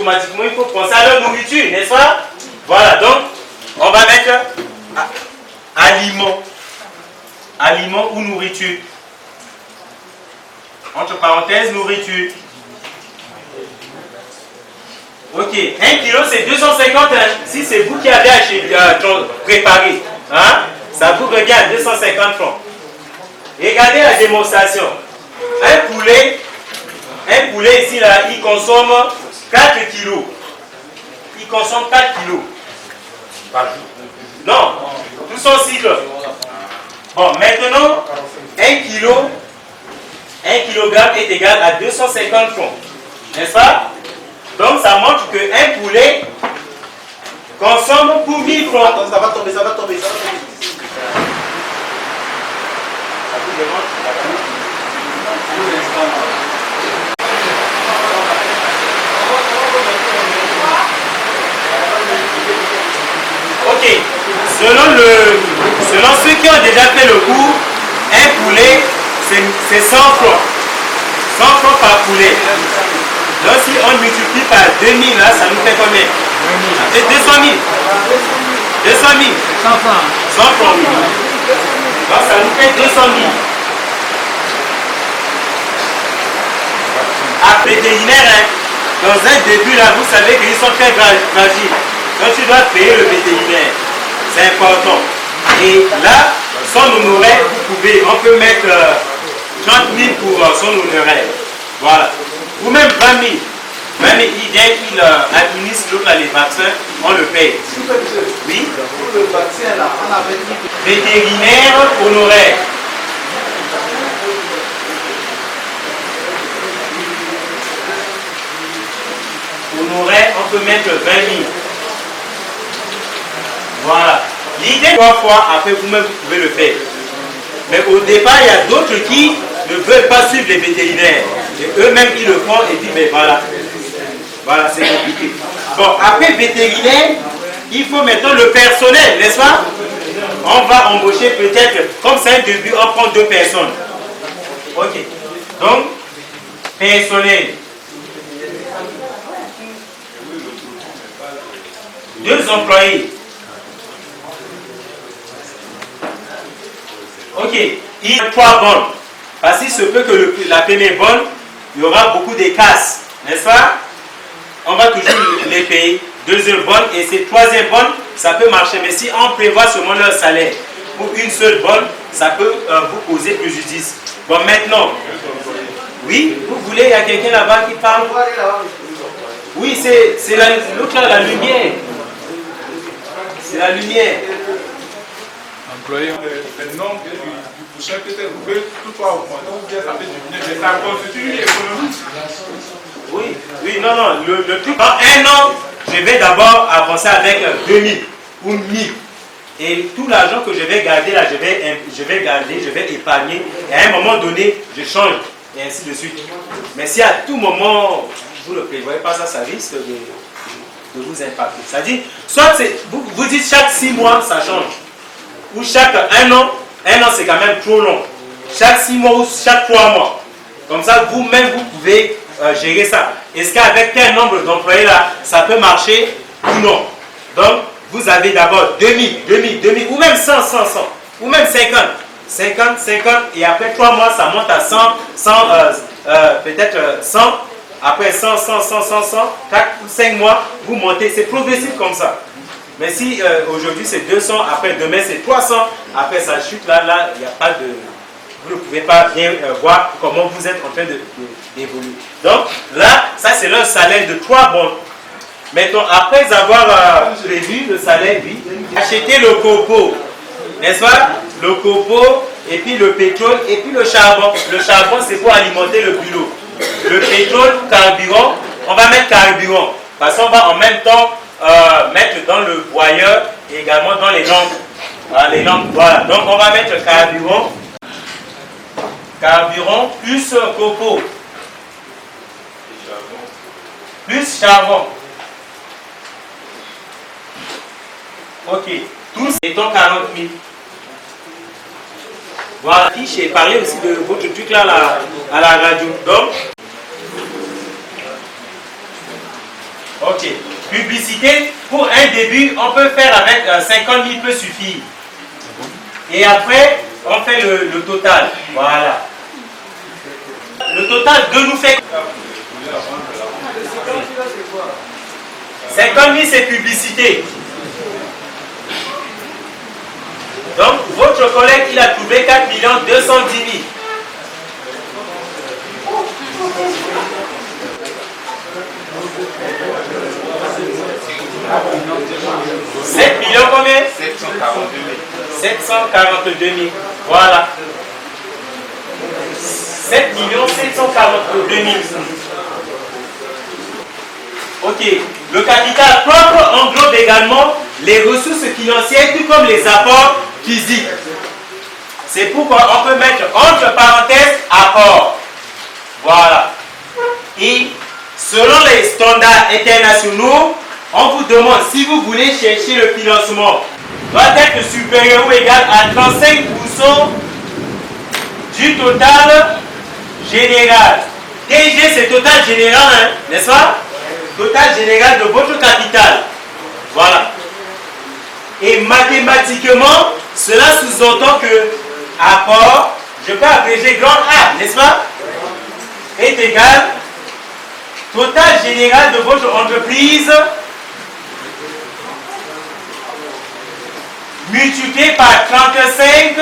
automatiquement, il faut penser à leur nourriture, n'est-ce pas? Voilà, donc, on va mettre aliment. Aliment ou nourriture. Entre parenthèses, nourriture. Ok, 1 kilo c'est 250, hein. Si c'est vous qui avez acheté, préparé, hein, ça vous regarde 250 francs. Regardez la démonstration. Un poulet ici, là, il consomme 4 kilos. Il consomme 4 kilos. Par jour. Non, tout son cycle. Bon, maintenant, 1 kilogramme est égal à 250 francs. N'est-ce pas? Donc, ça montre qu'un poulet consomme pour 1000 francs. Attends, ça va tomber. Ok, selon ceux qui ont déjà fait le cours, un poulet, c'est 100 francs. 100 francs par poulet. Donc si on multiplie par 2000, là, ça nous fait combien? Ça fait 200 000. 200 000. 100 francs. 100 francs. Donc ça nous fait 200 000. À vétérinaire, hein, dans un début, là, vous savez qu'ils sont très fragiles. Donc tu dois payer le vétérinaire. C'est important. Et là, son honoraire, on peut mettre 30 000 pour son honoraire. Voilà. Ou même 20 000. 20 000, il vient, il administre les vaccins, on le paye. Oui. Pour le vaccin, là, on avait dit vétérinaire honoraire. Honoraire, on peut mettre 20 000. Voilà. L'idée, 3 fois, après vous-même, vous pouvez le faire. Mais au départ, il y a d'autres qui ne veulent pas suivre les vétérinaires. Et eux-mêmes, ils le font et disent, mais voilà. Voilà, c'est compliqué. Bon, après vétérinaire, il faut maintenant le personnel, n'est-ce pas? On va embaucher peut-être, comme c'est un début, on prend 2 personnes. Ok. Donc, personnel. 2 employés. Ok, il y a 3 bonnes. Parce qu'il se peut que la première bonne, il y aura beaucoup de casses, n'est-ce pas? On va toujours les payer. 2e bonne et ces 3e bonne, ça peut marcher. Mais si on prévoit seulement leur salaire pour une seule bonne, ça peut vous causer préjudice. Bon, maintenant, oui, vous voulez, il y a quelqu'un là-bas qui parle? Oui, c'est l'autre là, la lumière. C'est la lumière. Employé, le nom du prochain peut-être vous pouvez toutefois augmenter ou bien ça peut diminuer, mais ça constitue une économie. Oui, oui, non, le truc. Dans 1 an, je vais d'abord avancer avec 2000 ou 1000. Et tout l'argent que je vais garder là, je vais garder, je vais épargner. Et à un moment donné, je change. Et ainsi de suite. Mais si à tout moment, vous ne le prévoyez pas, ça risque de vous impacter. C'est-à-dire, soit vous dites chaque 6 mois, ça change. Ou chaque 1 an c'est quand même trop long. Chaque 6 mois ou chaque 3 mois. Comme ça, vous-même, vous pouvez gérer ça. Est-ce qu'avec quel nombre d'employés là, ça peut marcher ou non? Donc, vous avez d'abord 2000, ou même 100, ou même 50, et après 3 mois, ça monte à 100, peut-être 100, après 100, 4 ou 5 mois, vous montez, c'est progressif comme ça. Mais si aujourd'hui c'est 200, après demain c'est 300, après ça chute, là, il n'y a pas de... Vous ne pouvez pas bien voir comment vous êtes en train d'évoluer. Donc là, ça c'est leur salaire de 3 bonnes. Maintenant, après avoir prévu le salaire, oui, achetez le copeau, n'est-ce pas? Le copeau, et puis le pétrole, et puis le charbon. Le charbon, c'est pour alimenter le bulot. Le pétrole, carburant, on va mettre carburant. Parce qu'on va en même temps mettre dans le broyeur et également dans les lampes. Voilà. Donc on va mettre carburant. Carburant plus copeau. Plus charbon. Ok. Tous étant 40 000. Voilà. J'ai parlé aussi de votre truc là à la radio. Donc, Ok. Publicité, pour un début, on peut faire avec 50 000 peut suffire. Et après, on fait le total. Voilà. Le total de nous fait 50 000, c'est publicité. Donc, votre collègue, il a trouvé 4 210 000. 7 millions combien? 742 000. 742 000. Voilà. 7 742 000. Ok. Le capital propre englobe également les ressources financières, tout comme les apports physiques. C'est pourquoi on peut mettre entre parenthèses apport. Voilà. Et selon les standards internationaux, on vous demande si vous voulez chercher le financement doit être supérieur ou égal à 35% du total général. TG, c'est total général, hein, n'est-ce pas? Total général de votre capital. Voilà. Et mathématiquement, cela sous-entend que apport, je peux abréger grand A, n'est-ce pas? Est égal total général de votre entreprise multiplié par 35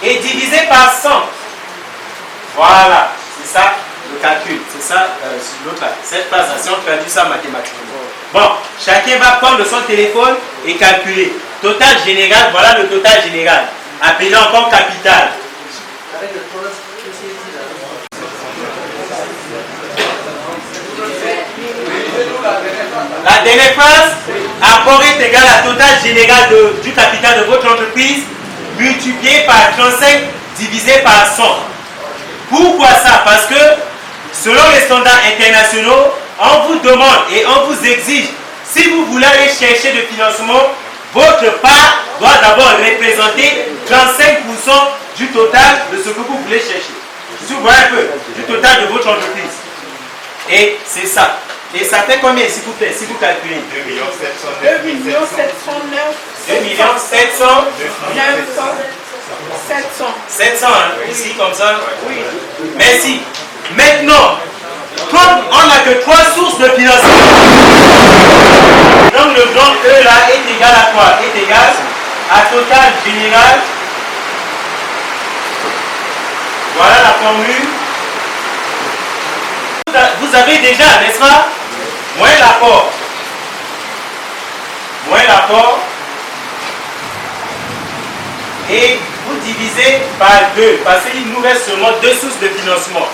et divisé par 100. Voilà, c'est ça le calcul. C'est ça cette transaction traduit ça mathématiquement. Bon, chacun va prendre son téléphone et calculer. Total général, voilà le total général. Appelé encore capital. La dernière phrase, apport est égal à total général du capital de votre entreprise multiplié par 35 divisé par 100. Pourquoi ça? Parce que selon les standards internationaux, on vous demande et on vous exige, si vous voulez aller chercher de financement, votre part doit d'abord représenter 35% du total de ce que vous voulez chercher. Si vous voyez un peu, du total de votre entreprise. Et c'est ça. Et ça fait combien, s'il vous plaît, si vous calculez? 2 709 700, hein, ici comme ça. Oui. Merci. Maintenant, comme on n'a que 3 sources de financement, donc le grand E là est égal à quoi? Est égal à total général. Voilà la formule. Vous avez déjà, n'est-ce pas? Moins l'apport. Moins l'apport. Et vous divisez par 2. Parce qu'il nous reste seulement 2 sources de financement.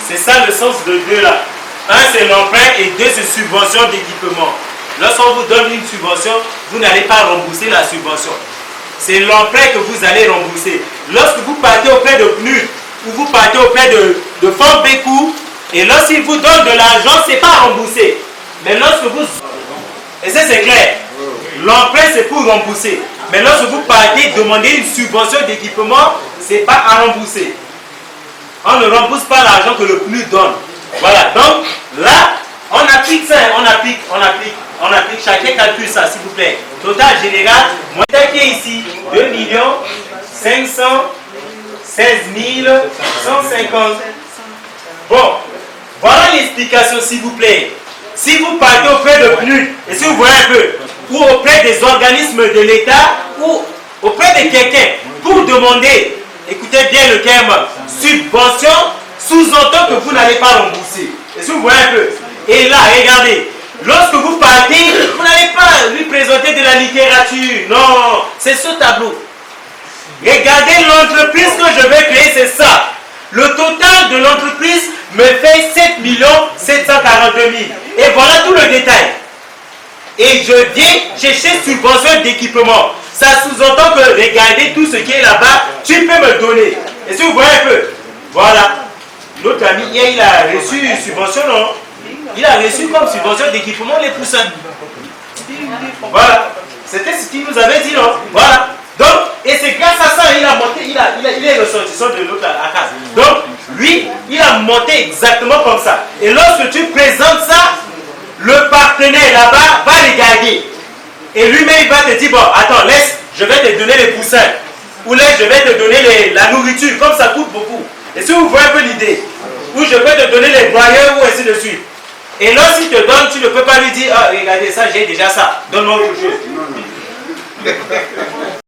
C'est ça le sens de 2 là. Un c'est l'emprunt et 2 c'est subvention d'équipement. Lorsqu'on vous donne une subvention, vous n'allez pas rembourser la subvention. C'est l'emprunt que vous allez rembourser. Lorsque vous partez auprès de PNUD ou vous partez auprès de Fonds Bécou, et lorsqu'ils vous donnent de l'argent, ce n'est pas remboursé. Mais lorsque vous... Et ça c'est clair. L'emprunt c'est pour rembourser. Mais lorsque vous partez demander une subvention d'équipement, ce n'est pas à rembourser. On ne rembourse pas l'argent que le PNUD donne. Voilà. Donc là, on applique ça. On applique. Chacun calcule ça, s'il vous plaît. Total général, moi qui est ici, 2 516 150. Bon. Voilà l'explication, s'il vous plaît. Si vous partez auprès de PNUD, et si vous voyez un peu, ou auprès des organismes de l'État, ou auprès de quelqu'un, pour demander, écoutez bien le terme, subvention, sous-entend que vous n'allez pas rembourser. Et si vous voyez un peu, et là, regardez, lorsque vous partez, vous n'allez pas lui présenter de la littérature. Non, c'est ce tableau. Regardez l'entreprise que je vais créer, c'est ça. Le total de l'entreprise me fait 7 742 000. Et voilà tout le détail. Et je viens chercher subvention d'équipement. Ça sous-entend que regardez tout ce qui est là-bas, tu peux me donner. Et si vous voyez un peu, voilà. Notre ami hier, il a reçu une subvention, non? Il a reçu comme subvention d'équipement les poussins. Voilà. C'était ce qu'il nous avait dit, non? Voilà. Donc, et c'est grâce à ça qu'il a monté, il est ressortissant de l'autre ACAS. Donc, lui, il a monté exactement comme ça. Et lorsque tu présentes ça, le partenaire là-bas va regarder. Et lui-même, il va te dire, bon, attends, laisse, je vais te donner les poussins. Ou laisse, je vais te donner la nourriture, comme ça coûte beaucoup. Et si vous voyez un peu l'idée, ou je vais te donner les broyeurs, ou ainsi de suite. Et lorsqu'il te donne, tu ne peux pas lui dire, ah, regardez ça, j'ai déjà ça, donne-moi autre chose.